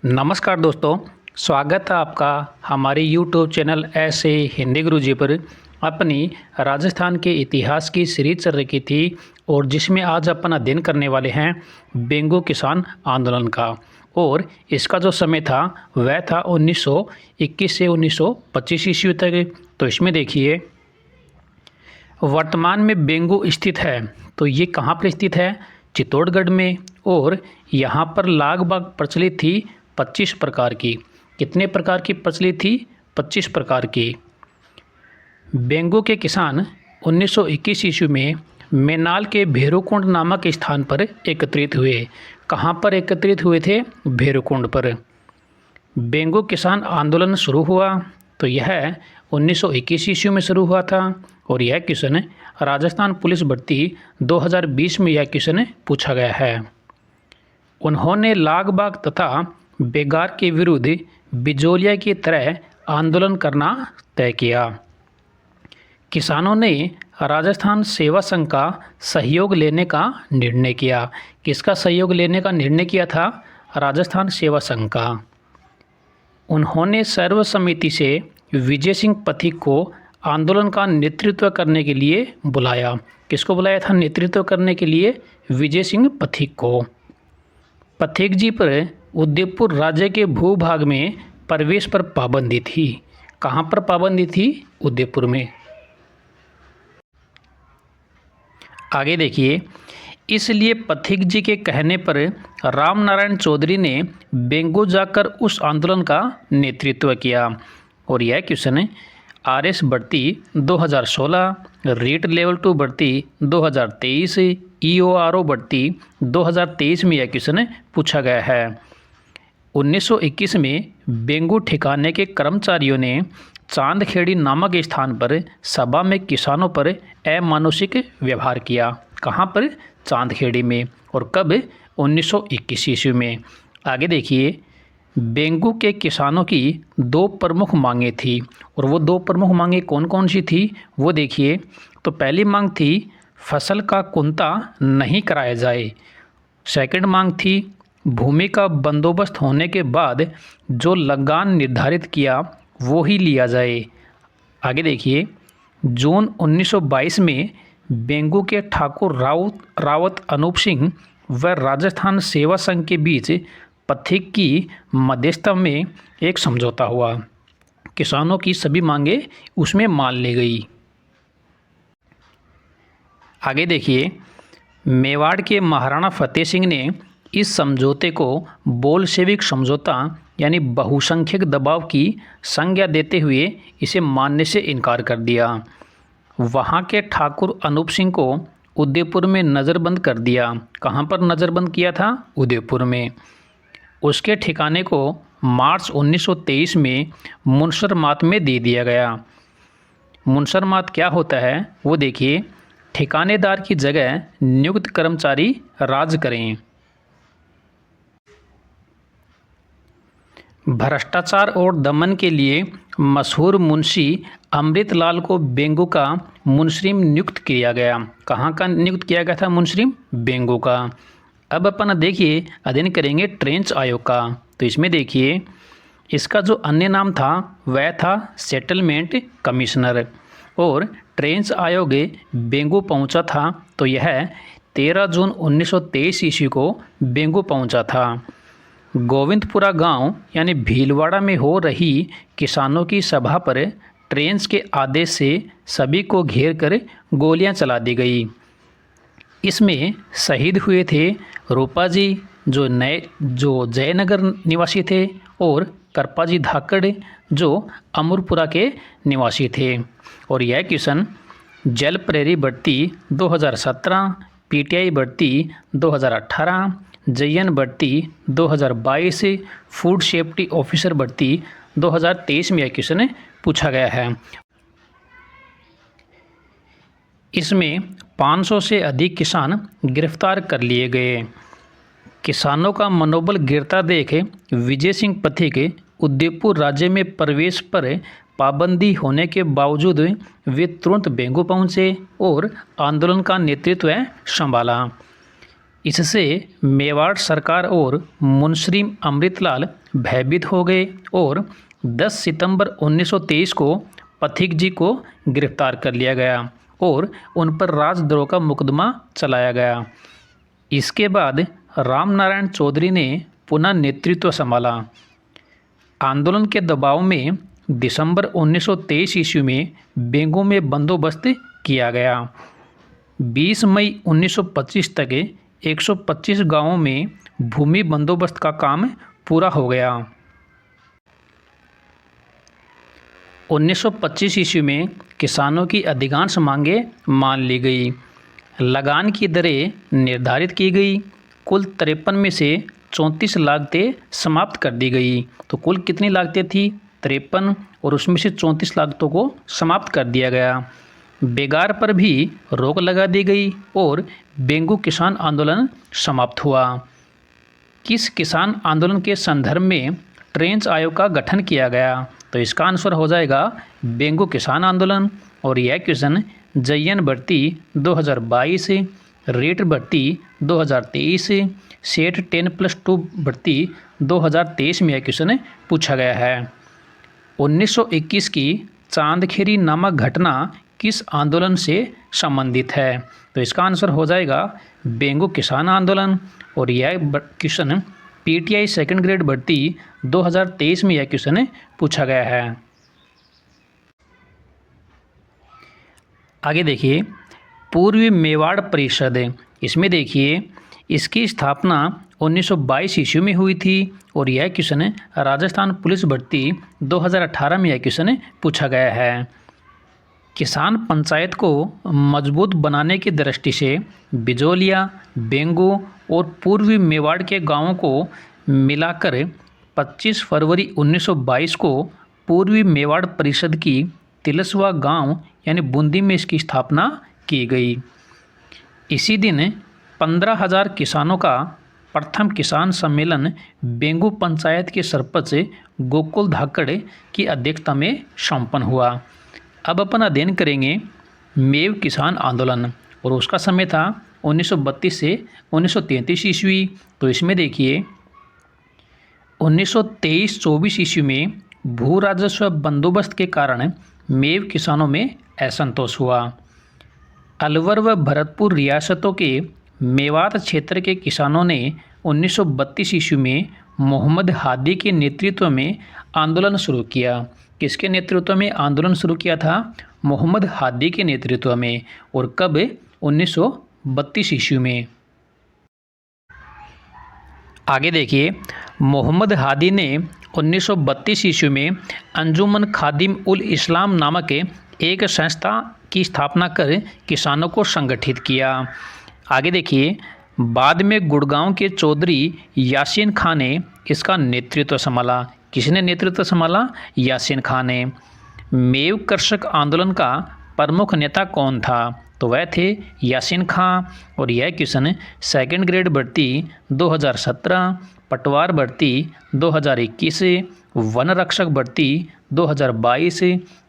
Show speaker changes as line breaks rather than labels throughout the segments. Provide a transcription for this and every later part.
नमस्कार दोस्तों, स्वागत है आपका हमारे यूट्यूब चैनल ऐसे हिंदी गुरुजी पर। अपनी राजस्थान के इतिहास की सीरीज चल रही थी और जिसमें आज अपन अध्ययन करने वाले हैं बेंगो किसान आंदोलन का। और इसका जो समय था वह था 1921 से 1925 ईस्वी तक। तो इसमें देखिए, वर्तमान में बेंगो स्थित है तो ये कहाँ पर स्थित है? चित्तौड़गढ़ में। और यहाँ पर लागबाग प्रचलित थी 25 प्रकार की। कितने प्रकार की प्रचलित थी? 25 प्रकार की। बेंगो के किसान 1921 ईस्वी में मैनाल के भैरवकुंड नामक स्थान पर एकत्रित हुए। कहाँ पर एकत्रित हुए थे? भैरवकुंड पर। बेंगो किसान आंदोलन शुरू हुआ तो यह 1921 ईस्वी में शुरू हुआ था और यह क्वेश्चन राजस्थान पुलिस भर्ती 2020 में यह क्वेश्चन पूछा गया है। उन्होंने लागबाग तथा बेगार के विरुद्ध बिजोलिया की तरह आंदोलन करना तय किया। किसानों ने राजस्थान सेवा संघ का सहयोग लेने का निर्णय किया। किसका सहयोग लेने का निर्णय किया था? राजस्थान सेवा संघ का। उन्होंने सर्वसम्मति से विजय सिंह पथिक को आंदोलन का नेतृत्व करने के लिए बुलाया। किसको बुलाया था नेतृत्व करने के लिए? विजय सिंह पथिक को। पथिक जी पर उदयपुर राज्य के भूभाग में प्रवेश पर पाबंदी थी। कहाँ पर पाबंदी थी? उदयपुर में। आगे देखिए, इसलिए पथिक जी के कहने पर रामनारायण चौधरी ने बेंगो जाकर उस आंदोलन का नेतृत्व किया। और यह क्वेश्चन RS भर्ती 2016, रीट लेवल 2 भर्ती 2023, EORO भर्ती 2023 में यह क्वेश्चन पूछा गया है। 1921 में बेंगो ठिकाने के कर्मचारियों ने चांदखेड़ी नामक स्थान पर सभा में किसानों पर अमानुषिक व्यवहार किया। कहाँ पर? चांदखेड़ी में। और कब? 1921 ईस्वी में। आगे देखिए, बेंगो के किसानों की दो प्रमुख मांगें थी और वो दो प्रमुख मांगें कौन कौन सी थी वो देखिए। तो पहली मांग थी फसल का कुंता नहीं कराया जाए। सेकंड मांग थी भूमि का बंदोबस्त होने के बाद जो लगान निर्धारित किया वो ही लिया जाए। आगे देखिए, जून 1922 में बेंगो के ठाकुर रावत अनूप सिंह व राजस्थान सेवा संघ के बीच पथिक की मध्यस्थता में एक समझौता हुआ। किसानों की सभी मांगें उसमें मान ली गई। आगे देखिए, मेवाड़ के महाराणा फतेह सिंह ने इस समझौते को बोल्शेविक समझौता यानी बहुसंख्यक दबाव की संज्ञा देते हुए इसे मानने से इनकार कर दिया। वहाँ के ठाकुर अनूप सिंह को उदयपुर में नज़रबंद कर दिया। कहाँ पर नज़रबंद किया था? उदयपुर में। उसके ठिकाने को मार्च 1923 में मुनसरमात में दे दिया गया। मुनसरमात क्या होता है वो देखिए। ठिकानेदार की जगह नियुक्त कर्मचारी राज करें। भ्रष्टाचार और दमन के लिए मशहूर मुंशी अमृतलाल को बेंगो का मुंसरीम नियुक्त किया गया। कहाँ का नियुक्त किया गया था? मुंसरीम, बेंगो का। अब अपन देखिए अध्ययन करेंगे ट्रेंच आयोग का। तो इसमें देखिए, इसका जो अन्य नाम था वह था सेटलमेंट कमिश्नर। और ट्रेंच आयोग बेंगो पहुंचा था तो यह 13 जून 1923 ईस्वी को बेंगो पहुंचा था। गोविंदपुरा गांव यानी भीलवाड़ा में हो रही किसानों की सभा पर ट्रेंच के आदेश से सभी को घेर कर गोलियां चला दी गई। इसमें शहीद हुए थे रूपाजी जो जयनगर निवासी थे और करपाजी धाकड़ जो अमरपुरा के निवासी थे। और यह क्वेश्चन जल प्रेरी भर्ती 2017, PTI भर्ती 2018, JN भर्ती 2022, फूड सेफ्टी ऑफिसर भर्ती 2023 में यह क्वेश्चन पूछा गया है। इसमें 500 से अधिक किसान गिरफ्तार कर लिए गए। किसानों का मनोबल गिरता देख विजय सिंह पथिक उदयपुर राज्य में प्रवेश पर पाबंदी होने के बावजूद वे तुरंत बेंगो पहुंचे और आंदोलन का नेतृत्व संभाला। इससे मेवाड़ सरकार और मुंशी अमृतलाल भयभीत हो गए और 10 सितंबर 1923 को पथिक जी को गिरफ्तार कर लिया गया और उन पर राजद्रोह का मुकदमा चलाया गया। इसके बाद रामनारायण चौधरी ने पुनः नेतृत्व संभाला। आंदोलन के दबाव में दिसंबर 1923 ईस्वी में बेंगू में बंदोबस्त किया गया। 20 मई 1925 तक 125 गांवों में भूमि बंदोबस्त का काम पूरा हो गया। 1925 ईस्वी में किसानों की अधिकांश मांगें मान ली गई। लगान की दरें निर्धारित की गई। कुल 53 में से 34 लागतें समाप्त कर दी गई। तो कुल कितनी लागतें थी? 53, और उसमें से 34 लागतों को समाप्त कर दिया गया। बेगार पर भी रोक लगा दी गई और बेंगू किसान आंदोलन समाप्त हुआ। किस किसान आंदोलन के संदर्भ में ट्रेंच आयोग का गठन किया गया? तो इसका आंसर हो जाएगा बेंगू किसान आंदोलन। और यह क्वेश्चन जयन भर्ती 2022, रेट भर्ती 2023, सेट 10+2 भर्ती 2023 में यह क्वेश्चन पूछा गया है। 1921 की चांदखेरी नामक घटना किस आंदोलन से संबंधित है? तो इसका आंसर हो जाएगा बेंगू किसान आंदोलन। और यह क्वेश्चन पीटीआई सेकंड ग्रेड भर्ती 2023 में यह क्वेश्चन पूछा गया है। आगे देखिए, पूर्वी मेवाड़ परिषद, इसमें देखिए इसकी स्थापना 1922 ईस्वी में हुई थी और यह क्वेश्चन राजस्थान पुलिस भर्ती 2018 में यह क्वेश्चन पूछा गया है। किसान पंचायत को मजबूत बनाने की दृष्टि से बिजोलिया, बेंगू और पूर्वी मेवाड़ के गांवों को मिलाकर 25 फरवरी 1922 को पूर्वी मेवाड़ परिषद की तिलसवा गांव यानी बूंदी में इसकी स्थापना की गई। इसी दिन 15,000 किसानों का प्रथम किसान सम्मेलन बेंगू पंचायत के सरपंच गोकुल धाकड़ की अध्यक्षता में संपन्न हुआ। अब अपन अध्ययन करेंगे मेव किसान आंदोलन और उसका समय था 1932 से 1933 ईस्वी। तो इसमें देखिए 1923-24 ईस्वी में भू राजस्व बंदोबस्त के कारण मेव किसानों में असंतोष हुआ। अलवर व भरतपुर रियासतों के मेवात क्षेत्र के किसानों ने 1932 ईस्वी में मोहम्मद हादी के नेतृत्व में आंदोलन शुरू किया। किसके नेतृत्व में आंदोलन शुरू किया था? मोहम्मद हादी के नेतृत्व में। और कब? 1932 ईस्वी में। आगे देखिए, मोहम्मद हादी ने 1932 ईस्वी में अंजुमन खादिम उल इस्लाम नामक एक संस्था की स्थापना कर किसानों को संगठित किया। आगे देखिए, बाद में गुड़गांव के चौधरी यासीन खां ने इसका नेतृत्व संभाला। किसने नेतृत्व संभाला? यासीन खां ने। मेव कृषक आंदोलन का प्रमुख नेता कौन था? तो वह थे यासीन खां। और यह क्वेश्चन सेकंड ग्रेड भर्ती 2017, पटवार भर्ती 2021, वन रक्षक भर्ती 2022,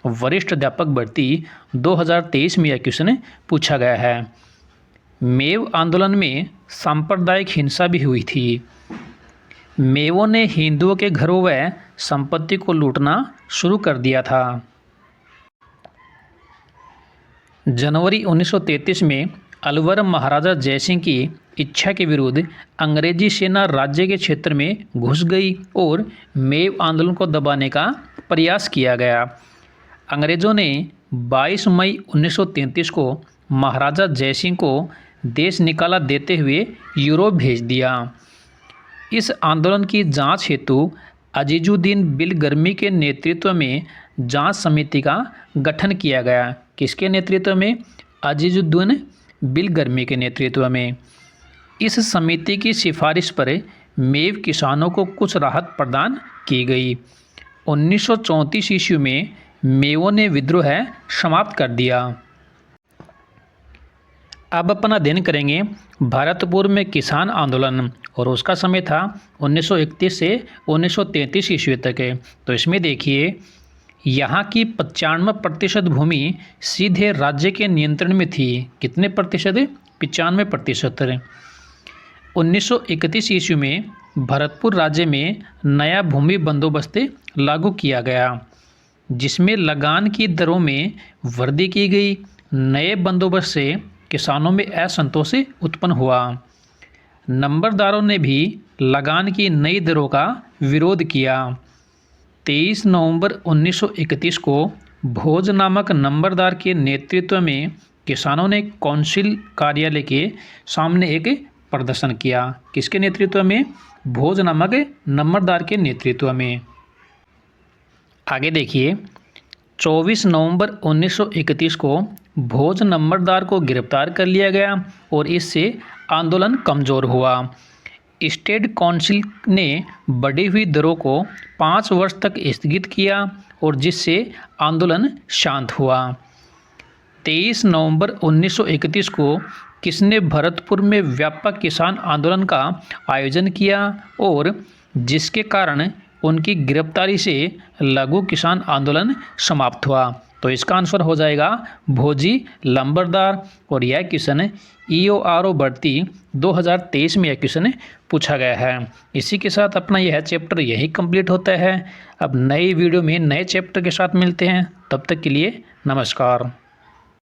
वरिष्ठ अध्यापक भर्ती 2023 में यह क्वेश्चन पूछा गया है। मेव आंदोलन में सांप्रदायिक हिंसा भी हुई थी। मेवों ने हिंदुओं के घरों व संपत्ति को लूटना शुरू कर दिया था। जनवरी 1933 में अलवर महाराजा जयसिंह की इच्छा के विरुद्ध अंग्रेजी सेना राज्य के क्षेत्र में घुस गई और मेव आंदोलन को दबाने का प्रयास किया गया। अंग्रेज़ों ने 22 मई 1933 को महाराजा जयसिंह को देश निकाला देते हुए यूरोप भेज दिया। इस आंदोलन की जांच हेतु अजीजुद्दीन बिलगर्मी के नेतृत्व में जांच समिति का गठन किया गया। किसके नेतृत्व में? अजीजुद्दीन बिलगर्मी के नेतृत्व में। इस समिति की सिफारिश पर मेव किसानों को कुछ राहत प्रदान की गई। 1934 ईस्वी में मेवों ने विद्रोह समाप्त कर दिया। अब अपन अध्ययन करेंगे भरतपुर में किसान आंदोलन और उसका समय था 1931 से 1933 ईस्वी तक। तो इसमें देखिए यहाँ की 95% भूमि सीधे राज्य के नियंत्रण में थी। कितने प्रतिशत? 95%। 1931 ईस्वी में भरतपुर राज्य में नया भूमि बंदोबस्त लागू किया गया, जिसमें लगान की दरों में वृद्धि की गई। नए बंदोबस्त से किसानों में असंतोष उत्पन्न हुआ। नंबरदारों ने भी लगान की नई दरों का विरोध किया। 23 नवंबर 1931 को भोज नामक नंबरदार के नेतृत्व में किसानों ने कौंसिल कार्यालय के सामने एक प्रदर्शन किया। किसके नेतृत्व में? भोज नामक नंबरदार के नेतृत्व में। आगे देखिए, 24 नवंबर 1931 को भोज नंबरदार को गिरफ्तार कर लिया गया और इससे आंदोलन कमज़ोर हुआ। स्टेट काउंसिल ने बढ़ी हुई दरों को 5 वर्ष तक स्थगित किया और जिससे आंदोलन शांत हुआ। 23 नवंबर 1931 को किसने भरतपुर में व्यापक किसान आंदोलन का आयोजन किया और जिसके कारण उनकी गिरफ्तारी से लघु किसान आंदोलन समाप्त हुआ? तो इसका आंसर हो जाएगा भोजी लंबरदार। और यह क्वेश्चन EORO भर्ती 2023 में यह क्वेश्चन पूछा गया है। इसी के साथ अपना यह चैप्टर यही कंप्लीट होता है। अब नई वीडियो में नए चैप्टर के साथ मिलते हैं, तब तक के लिए नमस्कार।